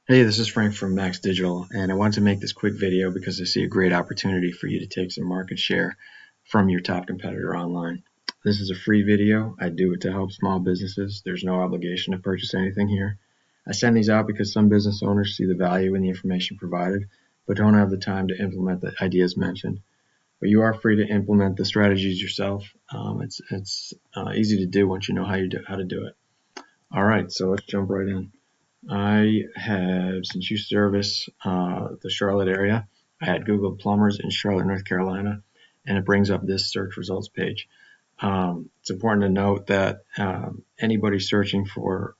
Hey, this is Frank from Max Digital, and I want to make this quick video because I see a great opportunity for you to take some market share from your top competitor online. This is a free video. I do it to help small businesses. There's no obligation to purchase anything here. I send these out because some business owners see the value in the information provided, but don't have the time to implement the ideas mentioned. But you are free to implement the strategies yourself. It's easy to do once you know how to do it. All right, so let's jump right in. I have, since you service the Charlotte area, I had Google plumbers in Charlotte, North Carolina, and it brings up this search results page. It's important to note that anybody searching for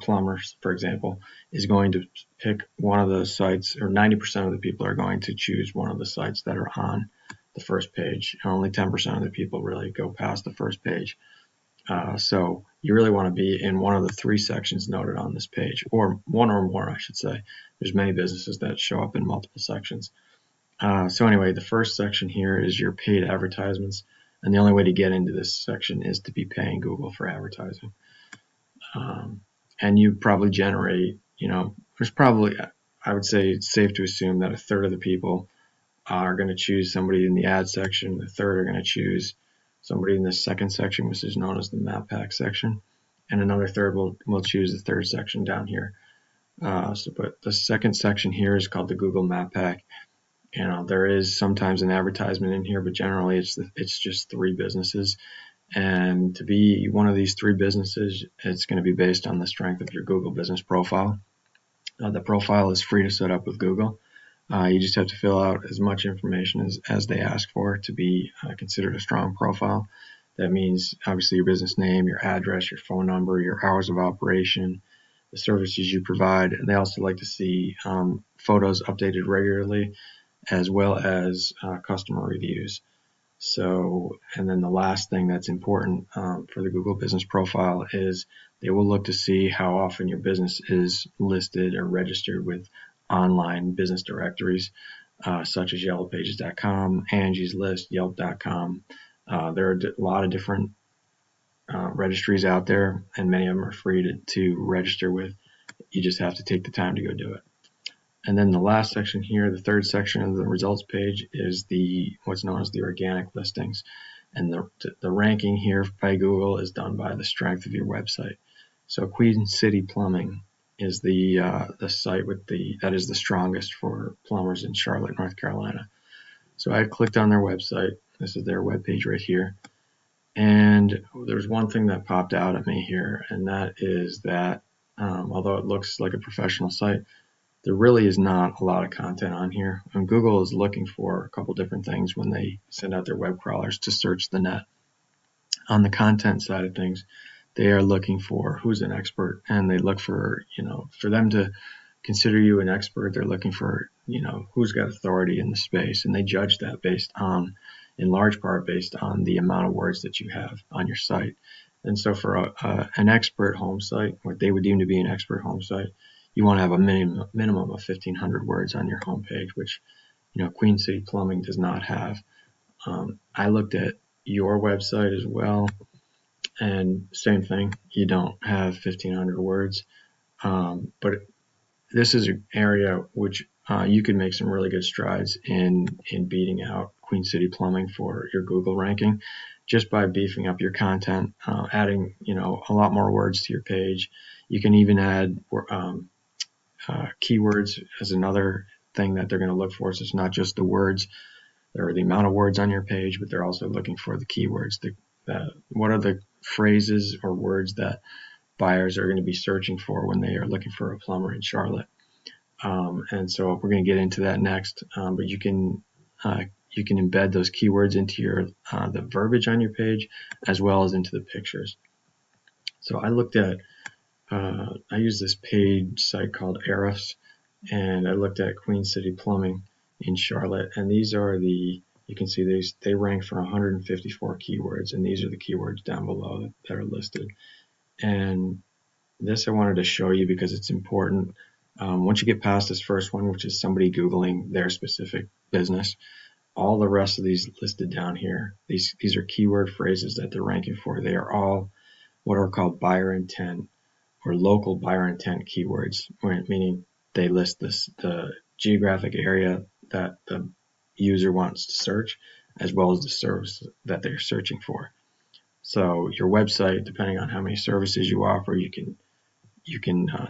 plumbers, for example, is going to pick one of the sites, or 90% of the people are going to choose one of the sites that are on the first page. Only 10% of the people really go past the first page. So you really want to be in one of the three sections noted on this page, or one or more, I should say. There's many businesses that show up in multiple sections. So anyway, the first section here is your paid advertisements, and the only way to get into this section is to be paying Google for advertising. And you probably generate, there's probably, I would say it's safe to assume that a third of the people are going to choose somebody in the ad section, a third are going to choose somebody in the second section, which is known as the map pack section, and another third will choose the third section down here. But the second section here is called the Google Map Pack. There is sometimes an advertisement in here, but generally it's just three businesses. And to be one of these three businesses, it's going to be based on the strength of your Google business profile. The profile is free to set up with Google. You just have to fill out as much information as they ask for to be considered a strong profile. That means obviously your business name, your address, your phone number, your hours of operation, the services you provide. And they also like to see photos updated regularly, as well as customer reviews. So, and then the last thing that's important for the Google business profile is they will look to see how often your business is listed or registered with online business directories, such as yellowpages.com, Angie's List, yelp.com. There are a lot of different registries out there, and many of them are free to register with. You just have to take the time to go do it. And then the last section here, the third section of the results page, is what's known as the organic listings. And the ranking here by Google is done by the strength of your website. So Queen City Plumbing is the site that is the strongest for plumbers in Charlotte, North Carolina. So I clicked on their website. This is their webpage right here. And there's one thing that popped out at me here, and that is that although it looks like a professional site, there really is not a lot of content on here. And Google is looking for a couple different things when they send out their web crawlers to search the net. On the content side of things, they are looking for who's an expert, and they look for, for them to consider you an expert, they're looking for, who's got authority in the space, and they judge that in large part based on the amount of words that you have on your site. And so for an expert home site, what they would deem to be an expert home site, you want to have a minimum of 1,500 words on your homepage, which, Queen City Plumbing does not have. I looked at your website as well, and same thing, you don't have 1,500 words. But this is an area which you can make some really good strides in beating out Queen City Plumbing for your Google ranking, just by beefing up your content, adding, a lot more words to your page. You can even add keywords as another thing that they're going to look for. So it's not just the words or the amount of words on your page, but they're also looking for the keywords. What are the phrases or words that buyers are going to be searching for when they are looking for a plumber in Charlotte? And so we're going to get into that next. But you can embed those keywords into the verbiage on your page, as well as into the pictures. So I looked at I use this paid site called Eros, and I looked at Queen City Plumbing in Charlotte, and you can see they rank for 154 keywords, and these are the keywords down below that are listed. And this I wanted to show you because it's important. Once you get past this first one, which is somebody Googling their specific business, all the rest of these listed down here, these are keyword phrases that they're ranking for. They are all what are called buyer intent or local buyer intent keywords, meaning they list the geographic area that the user wants to search, as well as the service that they're searching for. So your website, depending on how many services you offer, you can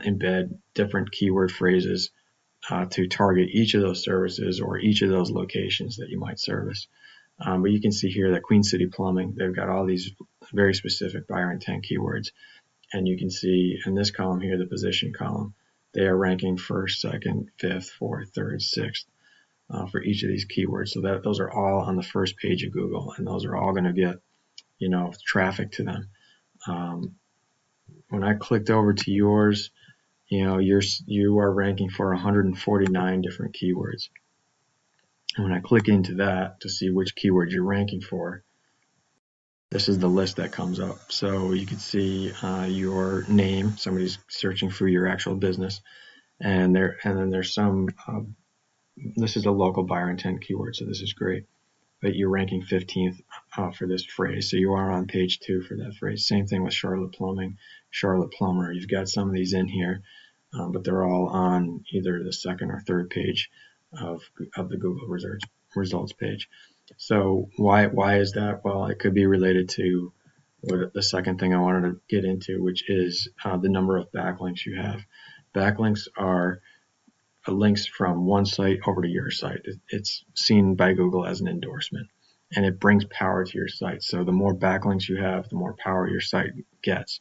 embed different keyword phrases to target each of those services or each of those locations that you might service. But you can see here that Queen City Plumbing, they've got all these very specific buyer intent keywords. And you can see in this column here, the position column, they are ranking first, second, fifth, fourth, third, sixth for each of these keywords. So that those are all on the first page of Google, and those are all going to get, traffic to them. When I clicked over to yours, you are ranking for 149 different keywords. And when I click into that to see which keywords you're ranking for, this is the list that comes up. So you can see your name. Somebody's searching for your actual business, and then there's some. This is a local buyer intent keyword, so this is great. But you're ranking 15th for this phrase, so you are on page 2 for that phrase. Same thing with Charlotte Plumbing, Charlotte Plumber. You've got some of these in here, but they're all on either the second or third page of the Google results page. So why is that? Well, it could be related to the second thing I wanted to get into, which is the number of backlinks you have. Backlinks are links from one site over to your site. It's seen by Google as an endorsement, and it brings power to your site. So the more backlinks you have, the more power your site gets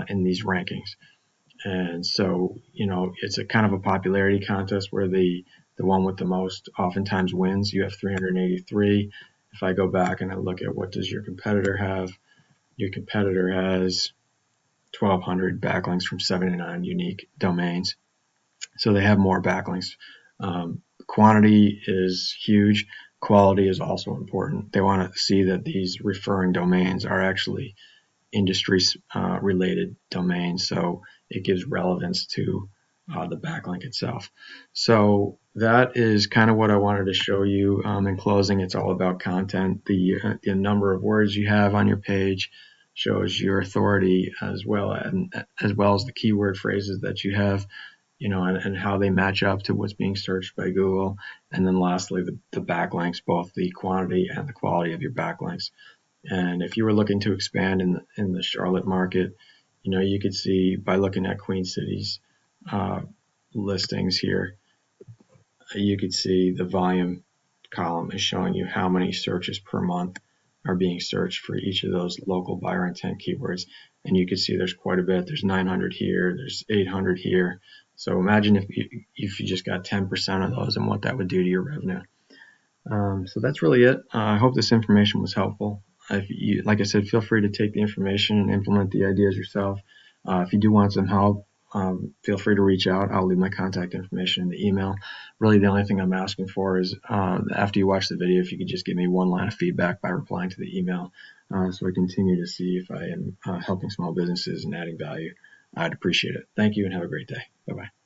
in these rankings. And so, it's a kind of a popularity contest where the one with the most oftentimes wins. You have 383. If I go back and I look at what does your competitor have, your competitor has 1,200 backlinks from 79 unique domains. So they have more backlinks. Quantity is huge. Quality is also important. They want to see that these referring domains are actually industry related domains, so it gives relevance to the backlink itself. So that is kind of what I wanted to show you. In closing, it's all about content. The number of words you have on your page shows your authority, as well as the keyword phrases that you have, and how they match up to what's being searched by Google. And then lastly, the backlinks, both the quantity and the quality of your backlinks. And if you were looking to expand in the Charlotte market, you could see by looking at Queen City's listings here, you could see the volume column is showing you how many searches per month are being searched for each of those local buyer intent keywords. And you can see there's quite a bit. There's 900 here, there's 800 here. So imagine if you just got 10% of those and what that would do to your revenue. So that's really it. I hope this information was helpful. Like I said, feel free to take the information and implement the ideas yourself. If you do want some help, feel free to reach out. I'll leave my contact information in the email. Really, the only thing I'm asking for is after you watch the video, if you could just give me one line of feedback by replying to the email, so I continue to see if I am helping small businesses and adding value. I'd appreciate it. Thank you and have a great day. Bye-bye.